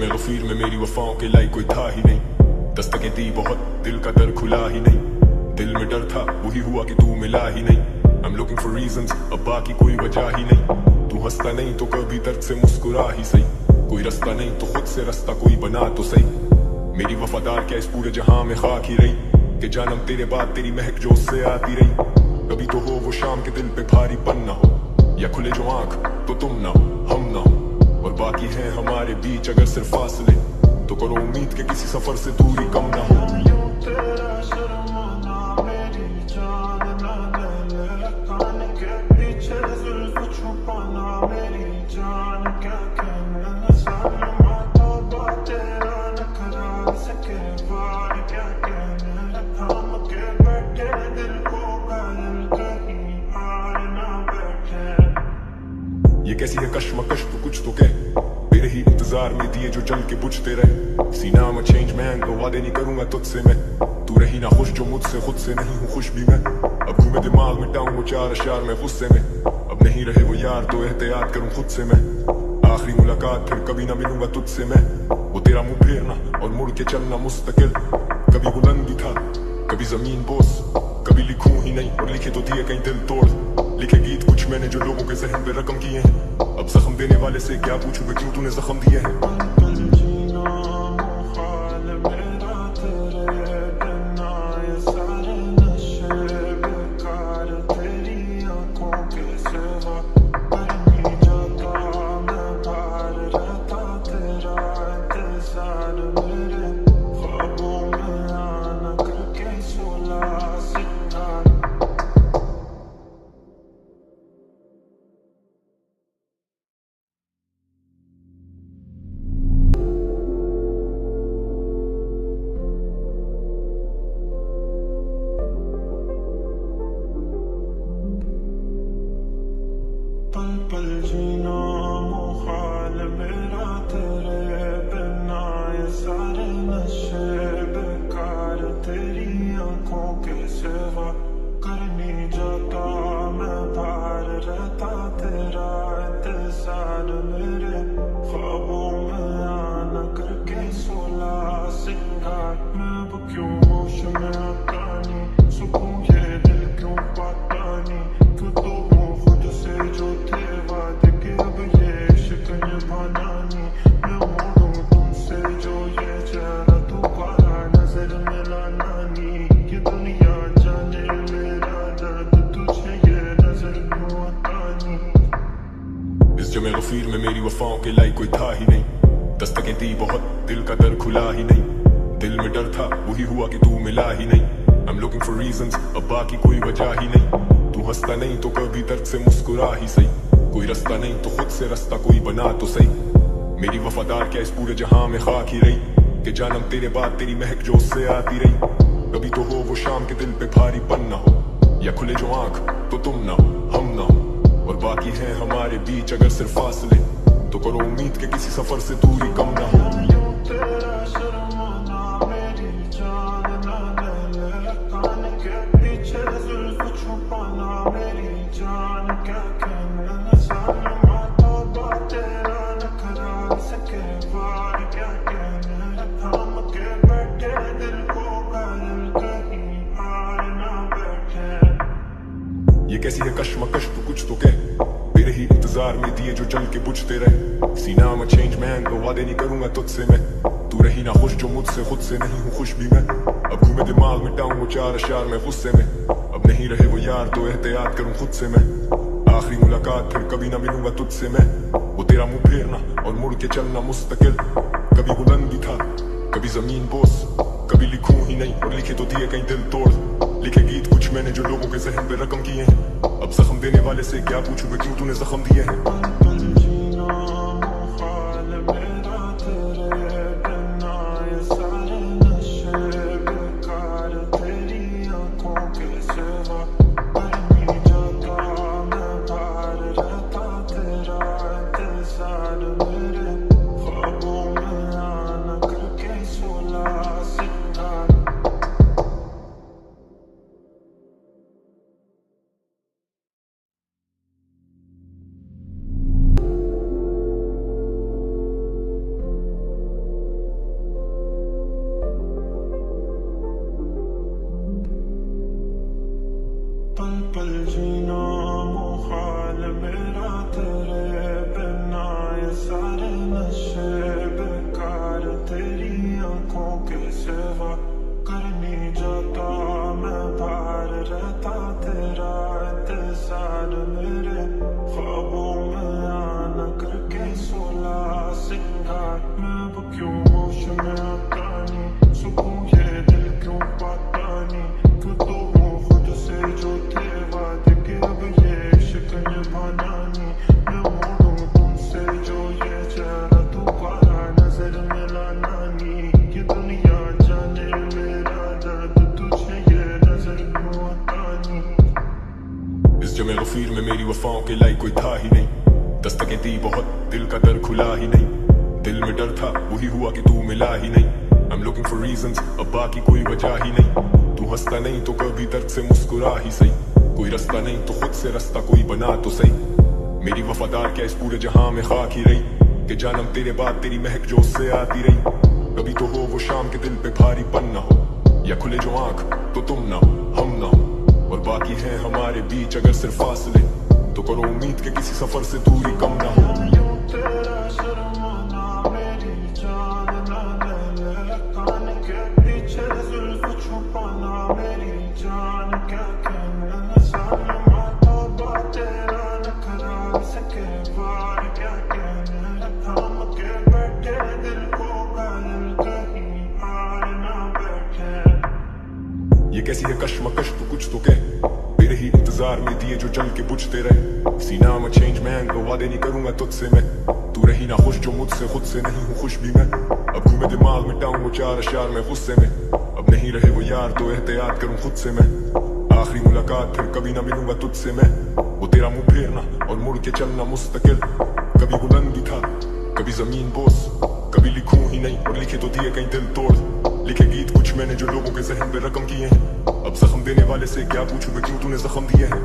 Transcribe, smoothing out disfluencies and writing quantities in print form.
जमे गफीर में मेरी वफाओं के लायक कोई था ही नहीं। दस्तकें दी बहुत, दिल का दर खुला ही नहीं। दिल में डर था, वही हुआ कि तू मिला ही नहीं। I'm looking for reasons, अब बाकी कोई वजह ही नहीं। तू हंसता नहीं तो कभी दर्द से मुस्कुरा ही सही। कोई रास्ता नहीं तो खुद से रास्ता कोई बना तो सही। मेरी वफादार क्या इस पूरे जहां में खाक ही रही, कि जानम तेरे बाद तेरी महक जो उससे आती रही। कभी तो हो वो शाम के दिल पे भारीपन ना हो, या खुले जो आंख तो तुम ना हो हम ना हो। और बाकी है हमारे बीच अगर सिर्फ फासले, तो करो उम्मीद के किसी सफर से दूरी कम ना हो। ये कैसी है कश्मकश तो कुछ तो कह, तेरे ही इंतजार में दिए जो जल के बुझते रहे। सीना में चेंज मैन तो वादे नहीं करूंगा तुझसे मैं। तू रही ना खुश जो मुझसे, खुद से नहीं हूँ खुश भी मैं। अब घूमे दिमाग मिटाऊं वो चार अशार में गुस्से में। अब नहीं रहे वो यार तो एहतियात करूं खुद से मैं। आखिरी मुलाकात फिर कभी ना मिलूंगा तुझसे मैं। वो तेरा मुंह फेरना और मुड़ के चलना मुस्तकिल। कभी बुलंदी था कभी जमीन बोस, कभी लिखूं ही नहीं और लिखे तो दिए कहीं दिल तोड़। लिखे गीत कुछ मैंने जो लोगों के जहन पे रकम किए हैं। अब जख्म देने वाले से क्या पूछूं मैं क्यों तूने जख्म दिए हैं। पल पल जीना मुहाल मेरा तेरे बिना, ये सारे नशे बेकार तेरी आंखों के सिवा। करनी जाता मैं बाहर रहता तेरा इंतजार मेरे ख्वाबों में आना करके सोला सिंगार। मैं अब क्यों होश में आता नहीं, सुकून ये दिल क्यों पाता नहीं। क्यों तो हूँ खुद से जो थे वादे के, अब ये इश्क निभाना नहीं। मैं मोड़ूं तुमसे जो ये चेहरा दोबारा नजर मिलाना नहीं। ये दुनिया जाने मेरा दर्द तुझे ये नजर क्यों आता नहीं। इस जमे गफीर में मेरी वफाओं के लायक कोई था ही नहीं। दस्तकें दी बहुत, दिल का दर खुला ही नहीं। दिल में डर था, वही हुआ कि तू मिला ही नहीं। I'm looking for reasons, अब बाकी कोई वजह ही नहीं। तू हंसता नहीं तो कभी दर्द से मुस्कुरा ही सही। कोई रास्ता नहीं तो खुद से रास्ता कोई बना तो सही। मेरी वफादार क्या इस पूरे जहां में खाक ही रही, कि जानम तेरे बाद तेरी महक जो उससे आती रही। कभी तो हो वो शाम के दिल पे भारीपन ना हो, या खुले जो आंख तो तुम ना हो हम ना हो। और बाकी है हमारे बीच अगर सिर्फ फासले, तो करो उम्मीद के किसी सफर से दूरी कम ना हो। ये कैसी है कश्मकश तो कुछ तो कह, तेरे ही इंतजार में दिए जो जल के बुझते रहे। सीना में चेंज मैन तो वादे नहीं करूंगा तुझसे मैं। तू रही ना खुश जो मुझसे, खुद से नहीं हूँ खुश भी मैं। अब घूमे दिमाग मिटाऊं वो चार अशार में गुस्से में। अब नहीं रहे वो यार तो एहतियात करूं खुद से मैं। आखिरी मुलाकात फिर कभी ना मिलूंगा तुझसे मैं। वो तेरा मुंह फेरना और मुड़ के चलना मुस्तकिल। कभी बुलंदी था कभी जमीन बोस, कभी लिखूं ही नहीं और लिखे तो दिए कहीं दिल तोड़। लिखे गीत कुछ मैंने जो लोगों के जहन पे रकम किए हैं। अब जख्म देने वाले से क्या पूछूं मैं क्यों तूने जख्म दिए हैं। तस्वीर में मेरी वफाओं के लायक कोई था ही नहीं। दस्तकें दी बहुत, दिल का दर खुला ही नहीं। दिल में डर था, वही हुआ कि तू मिला ही नहीं। I'm looking for reasons, अब बाकी कोई वजह ही नहीं। तू हंसता नहीं तो कभी दर्द से मुस्कुरा ही सही। कोई रास्ता नहीं तो खुद से रास्ता कोई बना तो सही। मेरी वफादार क्या इस पूरे जहां में खाक ही रही, कि जानम तेरे बाद तेरी महक जो उससे आती रही। कभी तो हो वो शाम के दिल पे भारीपन ना हो, या खुले जो आंख तो तुम ना हो हम ना हो। और बाकी है हमारे बीच अगर सिर्फ फासले, तो करो उम्मीद के किसी सफर से दूरी कम ना हो। तेरा शर्माना मेरी जान ना ले, कान के पीछे जुल्फ छुपाना मेरी जान। क्या कहना सालमा तौबा तेरा नखरा सके बार। क्या कहना थाम के बैठे दिल को घायल, कहीं हार ना बैठे। ये कैसी है कश्मकश तो कुछ तो कह, तेरे ही इंतजार में दिए जो जल के बुझते रहे। सीना में चेंज मैन तो वादे नहीं करूंगा तुझसे मैं। तू रही ना खुश जो मुझसे, खुद से नहीं हूँ खुश भी मैं। अब घूमे दिमाग मिटाऊं वो चार अशार में गुस्से में। अब नहीं रहे वो यार तो एहतियात करूं खुद से मैं। आखिरी मुलाकात फिर कभी ना मिलूंगा तुझसे मैं। वो तेरा मुंह फेरना और मुड़ के चलना मुस्तकिल। कभी बुलंदी था, कभी जमीन बोस, कभी लिखूं ही नहीं और लिखे तो दिए कहीं दिल तोड़। लिखे गीत कुछ मैंने जो लोगों के जहन पे रकम किए हैं। अब जख्म देने वाले से क्या पूछूं मैं, क्यों तूने जख्म दिए हैं।